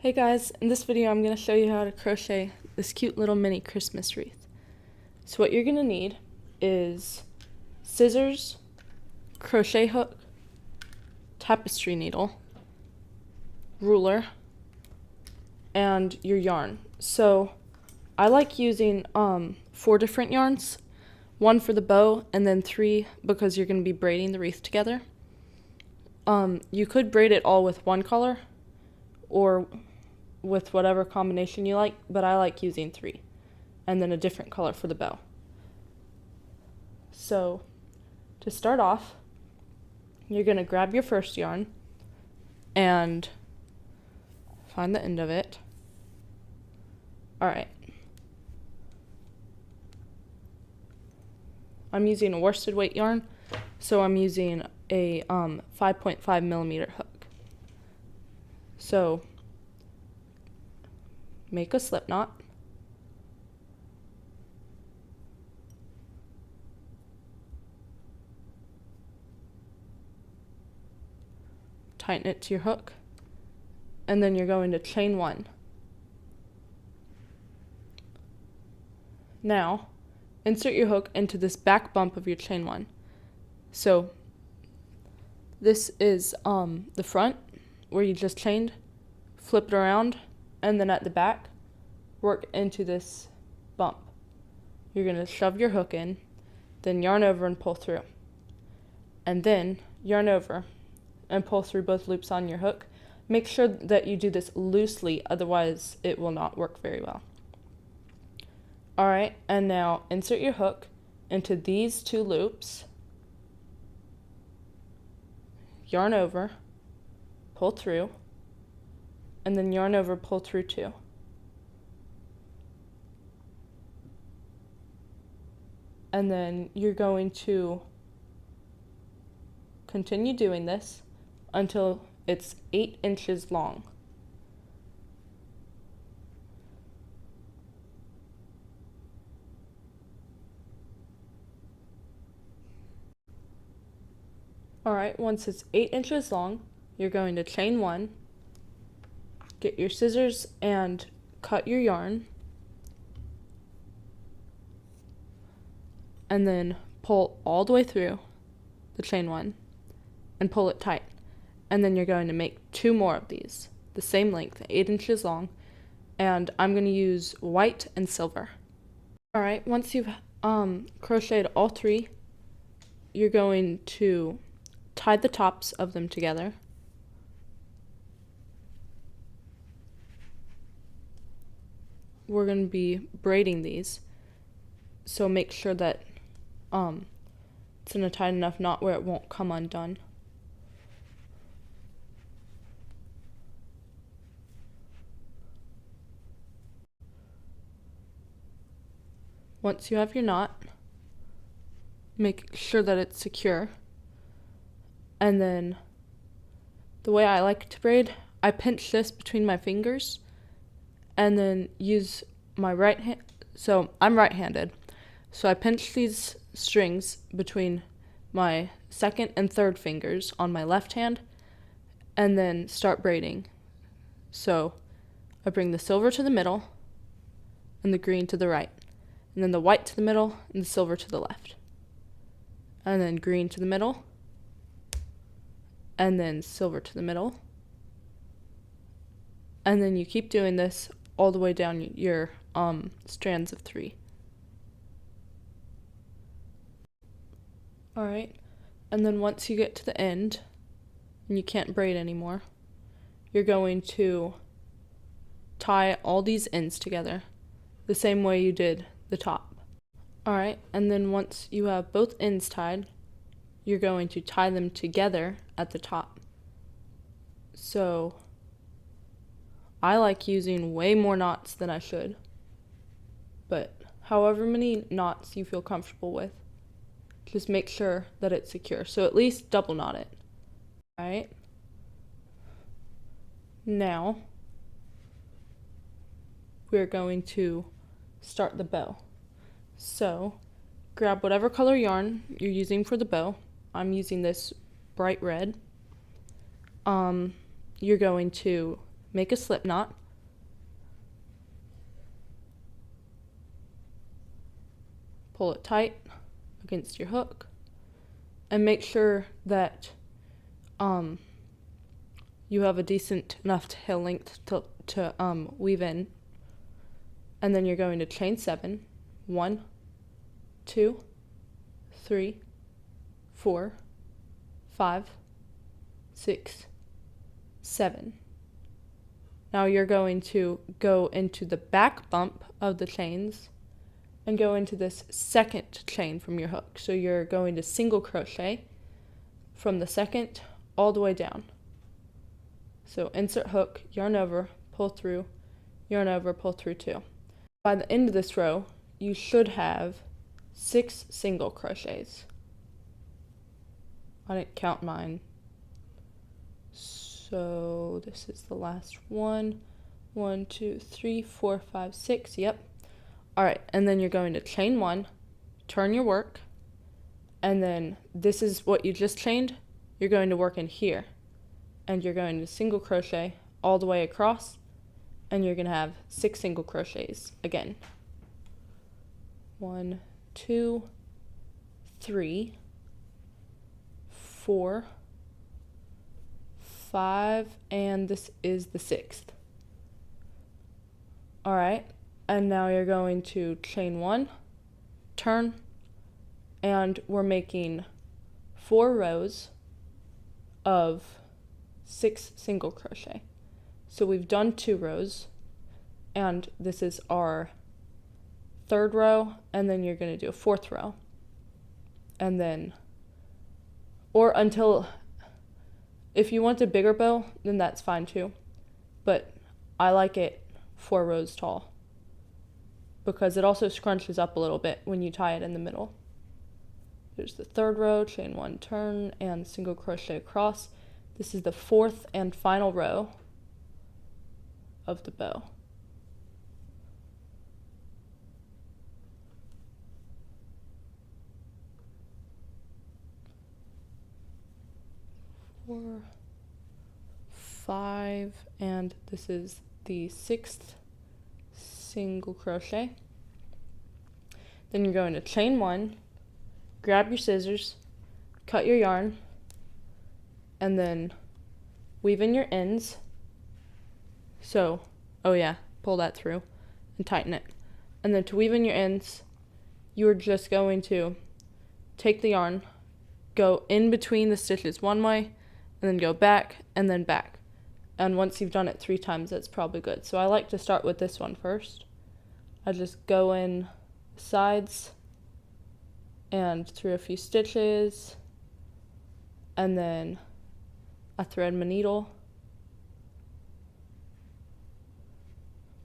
Hey guys, in this video I'm going to show you how to crochet this cute little mini Christmas wreath. So what you're going to need is scissors, crochet hook, tapestry needle, ruler, and your yarn. So I like using 4 different yarns, 1 for the bow and then 3 because you're going to be braiding the wreath together. You could braid it all with one color or with whatever combination you like, but I like using 3 and then a different color for the bow. So to start off, you're going to grab your first yarn and find the end of it. Alright, I'm using a worsted weight yarn, so I'm using a 5.5 millimeter hook. So make a slip knot, tighten it to your hook, and then you're going to chain 1. Now insert your hook into this back bump of your chain 1. So this is the front where you just chained, flip it around, and then at the back work into this bump. You're going to shove your hook in, then yarn over and pull through, and then yarn over and pull through both loops on your hook. Make sure that you do this loosely, otherwise it will not work very well. Alright, and now insert your hook into these 2 loops, yarn over, pull through, and then yarn over, pull through 2. And then you're going to continue doing this until it's 8 inches long. Alright, once it's 8 inches long, you're going to chain 1, get your scissors and cut your yarn, and then pull all the way through the chain 1 and pull it tight. And then you're going to make 2 more of these, the same length, 8 inches long, and I'm going to use white and silver. Alright, once you've crocheted all 3, you're going to tie the tops of them together. We're going to be braiding these, so make sure that it's in a tight enough knot where it won't come undone. Once you have your knot, make sure that it's secure. And then the way I like to braid, I pinch this between my fingers and then use my right hand. So I'm right-handed. So I pinch these strings between my 2nd and 3rd fingers on my left hand and then start braiding. So I bring the silver to the middle and the green to the right, and then the white to the middle and the silver to the left, and then green to the middle, and then silver to the middle, and then you keep doing this all the way down your strands of 3. Alright, and then once you get to the end and you can't braid anymore, you're going to tie all these ends together the same way you did the top. Alright, and then once you have both ends tied, you're going to tie them together at the top. So I like using way more knots than I should, but however many knots you feel comfortable with, just make sure that it's secure. So at least double knot it. Alright, now we're going to start the bow. So grab whatever color yarn you're using for the bow. I'm using this bright red. You're going to make a slip knot. Pull it tight against your hook, and make sure that you have a decent enough tail length to weave in. And then you're going to chain 7. 1, 2, 3, 4, 5, 6, 7. Now you're going to go into the back bump of the chains and go into this second chain from your hook. So you're going to single crochet from the second all the way down. So insert hook, yarn over, pull through, yarn over, pull through 2. By the end of this row, you should have 6 single crochets. I didn't count mine. So this is the last one. 1, 2, 3, 4, 5, 6. Yep. Alright, and then you're going to chain 1, turn your work, and then this is what you just chained. You're going to work in here, and you're going to single crochet all the way across, and you're going to have 6 single crochets again. 1, 2, 3, 4, 5, and this is the 6th. Alright, and now you're going to chain 1, turn, and we're making 4 rows of 6 single crochet. So we've done 2 rows, and this is our 3rd row, and then you're going to do a 4th row. And then, or until, if you want a bigger bow, then that's fine too. But I like it 4 rows tall, because it also scrunches up a little bit when you tie it in the middle. There's the 3rd row, chain 1, turn, and single crochet across. This is the 4th and final row of the bow. Four, 5, and this is the 6th single crochet. Then you're going to chain 1, grab your scissors, cut your yarn, and then weave in your ends. So, oh yeah, pull that through and tighten it. And then to weave in your ends, you're just going to take the yarn, go in between the stitches one way, and then go back and then back. And once you've done it 3 times, that's probably good. So I like to start with this one first. I just go in sides and through a few stitches, and then I thread my needle,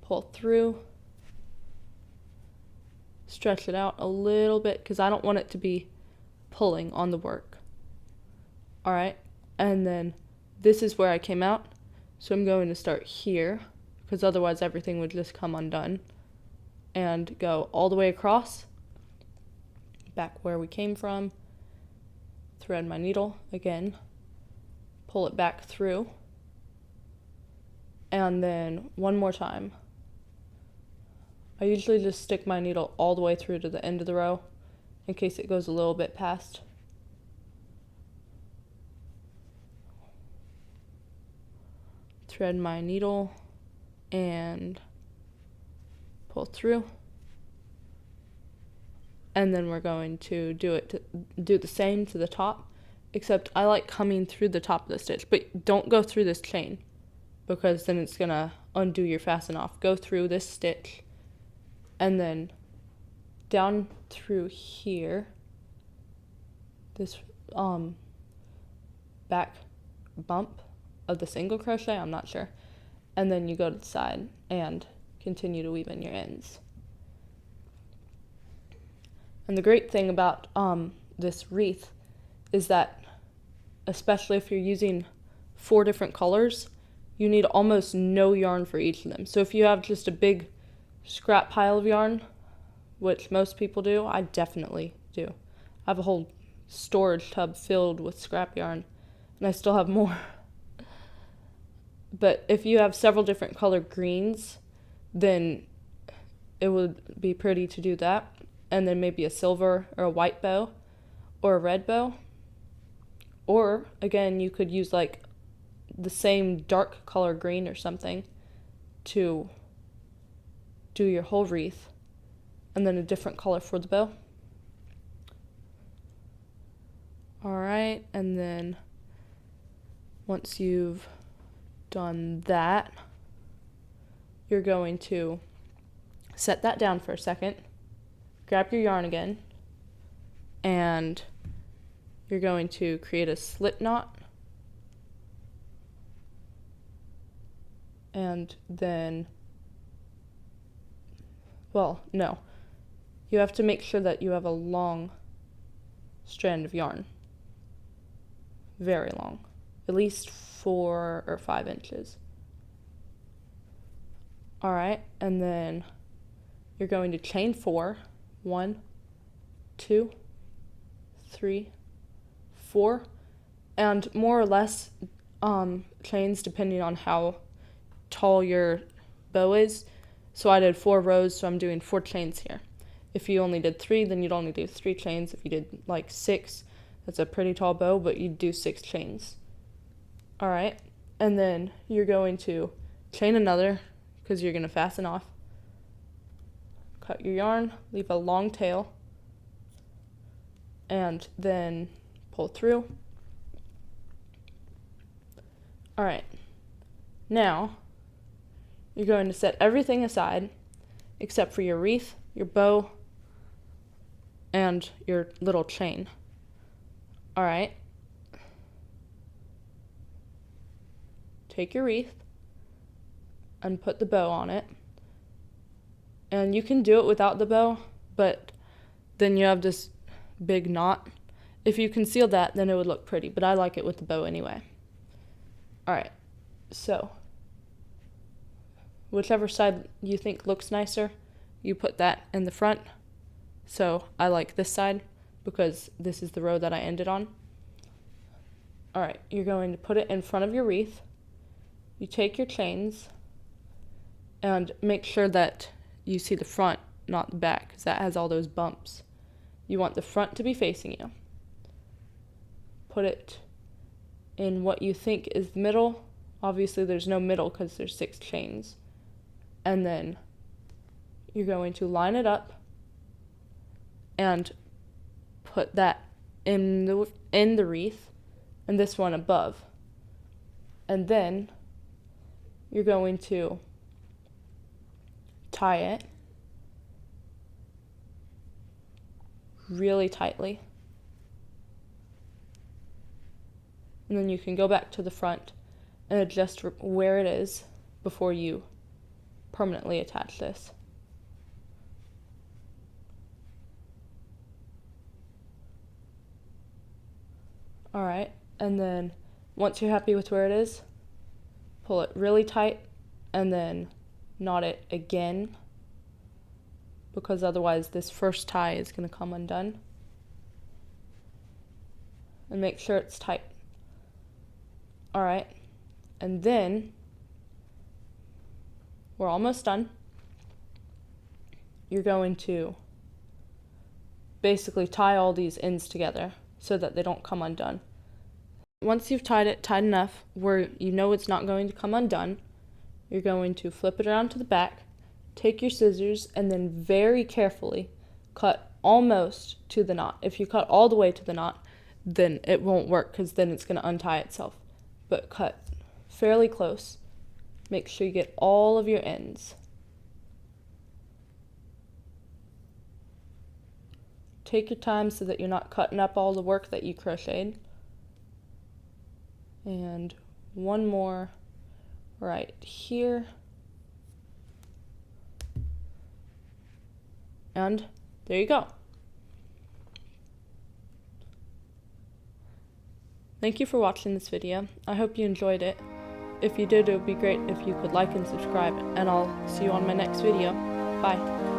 pull through, stretch it out a little bit because I don't want it to be pulling on the work. Alright, and then this is where I came out, so I'm going to start here because otherwise everything would just come undone, and go all the way across, back where we came from, thread my needle again, pull it back through, and then one more time. I usually just stick my needle all the way through to the end of the row in case it goes a little bit past. Thread my needle and pull through, and then we're going to do the same to the top, except I like coming through the top of the stitch, but don't go through this chain because then it's gonna undo your fasten off. Go through this stitch and then down through here, this back bump of the single crochet, I'm not sure, and then you go to the side and continue to weave in your ends. And the great thing about this wreath is that, especially if you're using 4 different colors, you need almost no yarn for each of them. So if you have just a big scrap pile of yarn, which most people do, I definitely do. I have a whole storage tub filled with scrap yarn, and I still have more. But if you have several different colored greens, then it would be pretty to do that. And then maybe a silver or a white bow or a red bow. Or again, you could use like the same dark color green or something to do your whole wreath, and then a different color for the bow. Alright, and then once you've done that, you're going to set that down for a second, grab your yarn again, and you're going to create a slip knot, and then, well, no, you have to make sure that you have a long strand of yarn, very long, at least 4 or 5 inches. All right, and then you're going to chain 4, 1, 2, 3, 4, and more or less chains depending on how tall your bow is. So I did 4 rows, so I'm doing 4 chains here. If you only did 3, then you'd only do 3 chains. If you did like 6, that's a pretty tall bow, but you'd do 6 chains. All right, and then you're going to chain another because you're going to fasten off. Cut your yarn, leave a long tail, and then pull through. All right, now you're going to set everything aside except for your wreath, your bow, and your little chain. All right, take your wreath and put the bow on it. And you can do it without the bow, but then you have this big knot. If you conceal that, then it would look pretty, but I like it with the bow anyway. All right, so whichever side you think looks nicer, you put that in the front. So I like this side because this is the row that I ended on. All right, you're going to put it in front of your wreath. You take your chains and make sure that you see the front, not the back, because that has all those bumps. You want the front to be facing you. Put it in what you think is the middle. Obviously there's no middle because there's 6 chains. And then you're going to line it up and put that in the wreath, and this one above. And then you're going to tie it really tightly. And then you can go back to the front and adjust where it is before you permanently attach this. All right, and then once you're happy with where it is, pull it really tight and then knot it again, because otherwise this first tie is going to come undone. And make sure it's tight. All right, and then we're almost done. You're going to basically tie all these ends together so that they don't come undone. Once you've tied it tight enough where you know it's not going to come undone, you're going to flip it around to the back, take your scissors, and then very carefully cut almost to the knot. If you cut all the way to the knot, then it won't work because then it's going to untie itself. But cut fairly close. Make sure you get all of your ends. Take your time so that you're not cutting up all the work that you crocheted. And one more right here. And there you go. Thank you for watching this video. I hope you enjoyed it. If you did, it would be great if you could like and subscribe, and I'll see you on my next video. Bye.